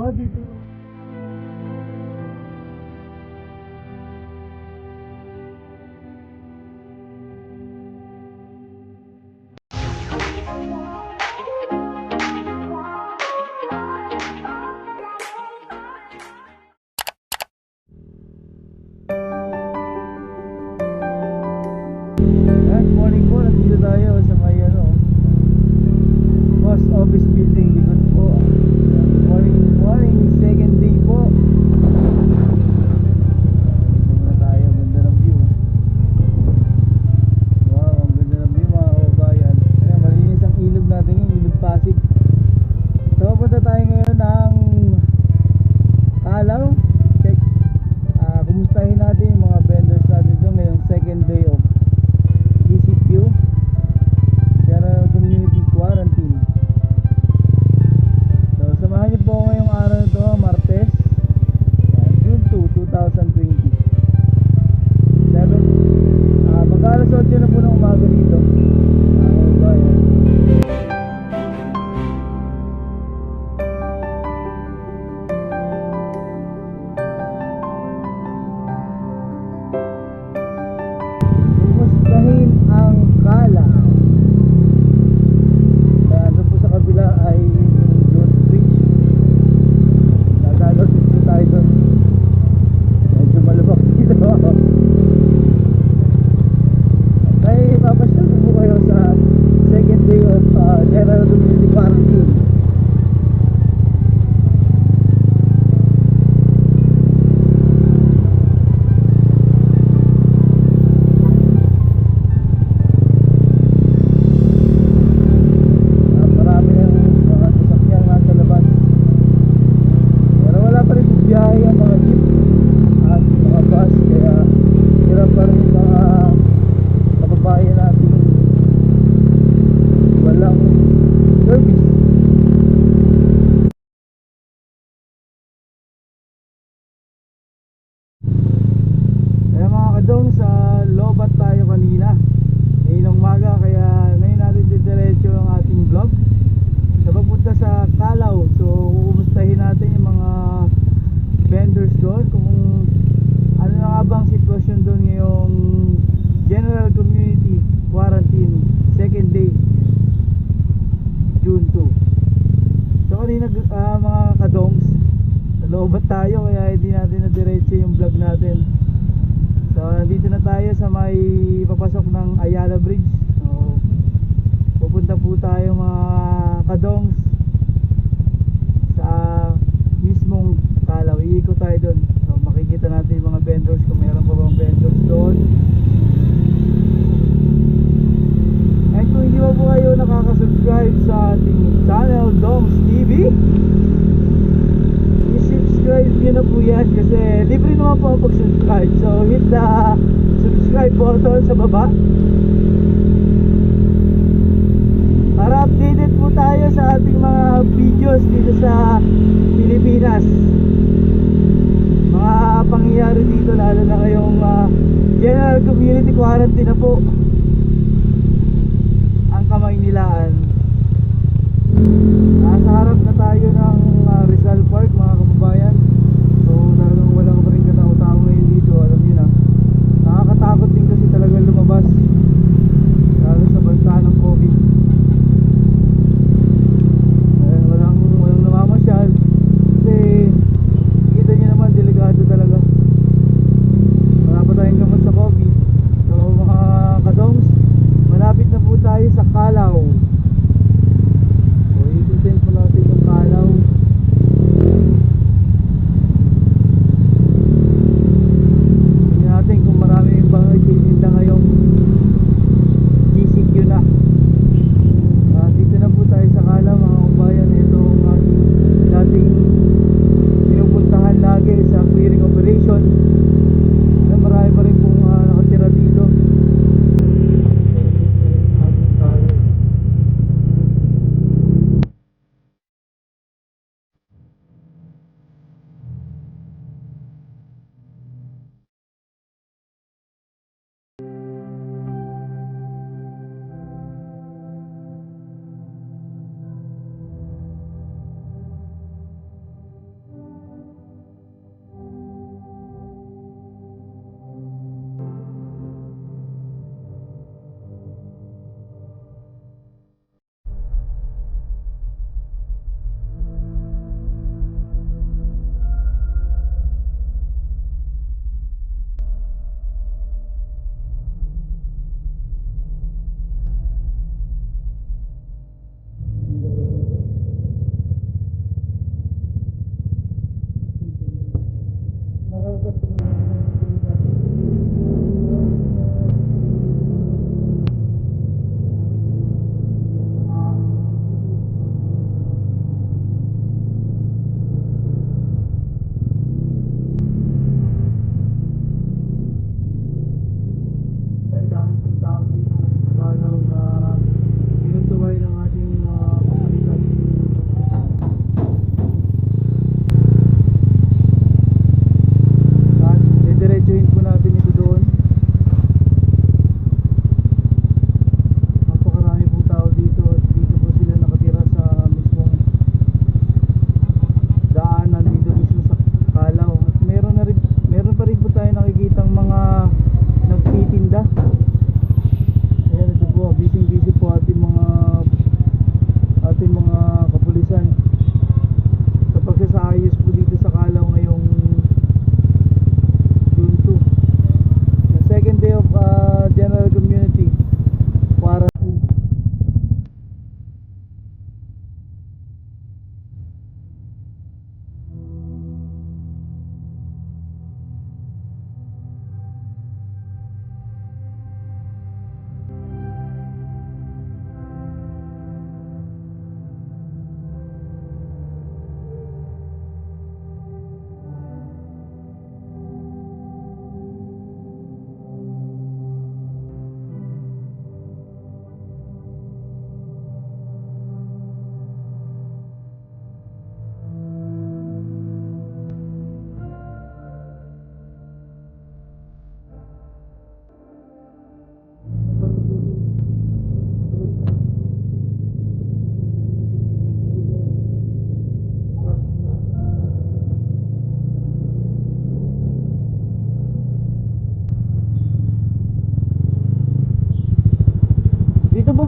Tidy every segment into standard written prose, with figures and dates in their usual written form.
dito. Good morning po, nandito tayo sa may post office building, likod po. Good morning, second day po. Dito muna tayo, ganda ng view. Wow, ang ganda ng view mga kababayan. Kaya malinis ang ilog natin yung ilog Pasig. So punta tayo ngayon ng Kalaw. Check, kumustahin natin yung mga vendors natin doon ngayong second day of ECQ, General Community Quarantine. So samahan niyo po ngayong araw na ito, Martes, June 2, 2020. Mag-alas 8 na po ng umaga dito. Kumustahin ang Kalaw. Doon po sa kabila ay North Bridge. Dadalo dito tayo doon. Medyo malubak dito. Kaya ipapasyal po kayo sa second day of General Community Quarantine. Marami ng mga sasakyan nasa labas. Pero wala pa rin biyahe ang mga jeep at mga bus. Kaya hirap pa rin mga kababayan natin walang service. Kaya mga kadong, sa lobat tayo kanina ngayong umaga, kaya ngayon natin didiretso ang ating vlog sa pagpunta sa Kalaw. So kumustahin natin yung mga vendors doon, kung ano na nga bang sitwasyon doon ngayong General Community Quarantine second day, June 2. So kanina mga kadongs, lobat tayo kaya hindi natin na-diretso yung vlog natin. So nandito na tayo sa may papasok ng Ayala Bridge. So pupunta po tayo mga kadongs sa mismong Kalaw. Iikot tayo doon. So makikita natin yung mga vendors, kung meron pa bang vendors doon. And kung hindi pa po kayo nakaka-subscribe sa ating channel, Dongs TV, i-subscribe nyo na po yan kasi libre naman po ang pag-subscribe. So hit the subscribe button sa baba para updated po tayo sa ating mga videos dito sa Pilipinas. Mga pangyayari dito, lalo na kayong General Community Quarantine na po ang Kamaynilaan. Nasa harap na tayo ng Rizal Park mga kababayan. So talagang walang pa rin katao-tao ngayon dito. Alam nyo na, nakakatakot din kasi talaga lumabas, lalo sa bansa ng COVID. Walang namamasyal kasi kita nyo naman, delikado talaga. Wala pa tayong gamot sa COVID. So mga kadongs, malapit na po tayo sa Kalaw. So ikutin po natin yung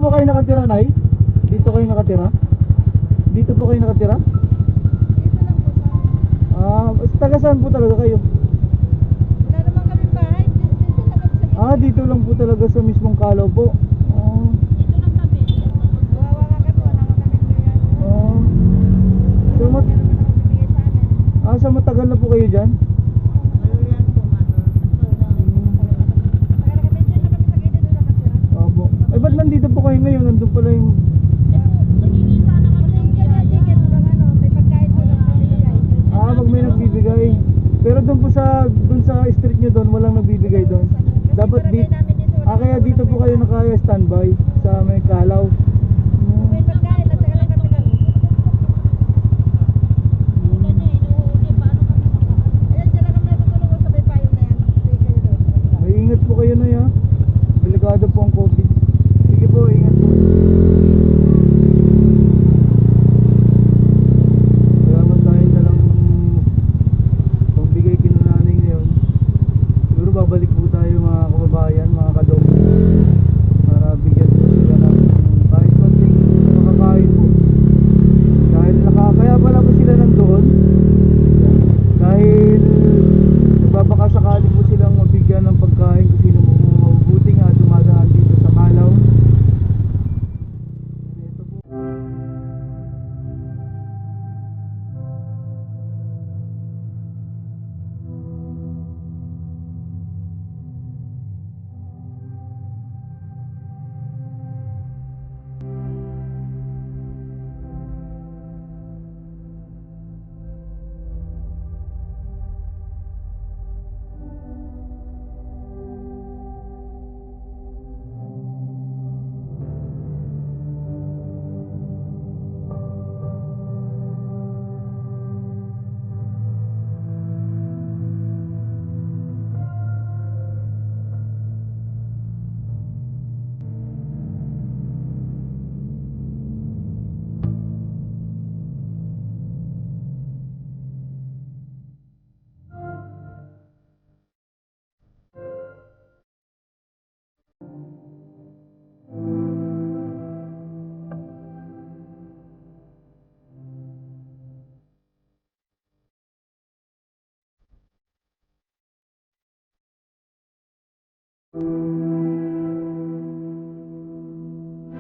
po kayo nakatira, Nay? Dito kayo nakatira? Dito po kayo nakatira? Taga saan po talaga kayo? Wala naman kami bahay. Dito lang kami sa gitna. Dito lang po talaga sa mismong Kalaw po. Dito lang kami. Wawa nga kami. Wala nga kami bigyan. So, Wala naman nakabibigay sa amin. sa matagal na po kayo dyan? Ayan po, mano. Tagal na kami dyan na kami sa gitna doon nakatira. Opo. Ba't nandito po kayo ngayon? Nandun pala yung... Nagiging sana kami ng ticket lang ano. May pagkain ko lang kami bigay. Pag may nagbibigay. Pero doon po doon sa street nyo doon, walang nagbibigay doon. Dapat Kasi dito. barangay namin dito. Kaya dito po kayo naka-standby sa may Kalaw.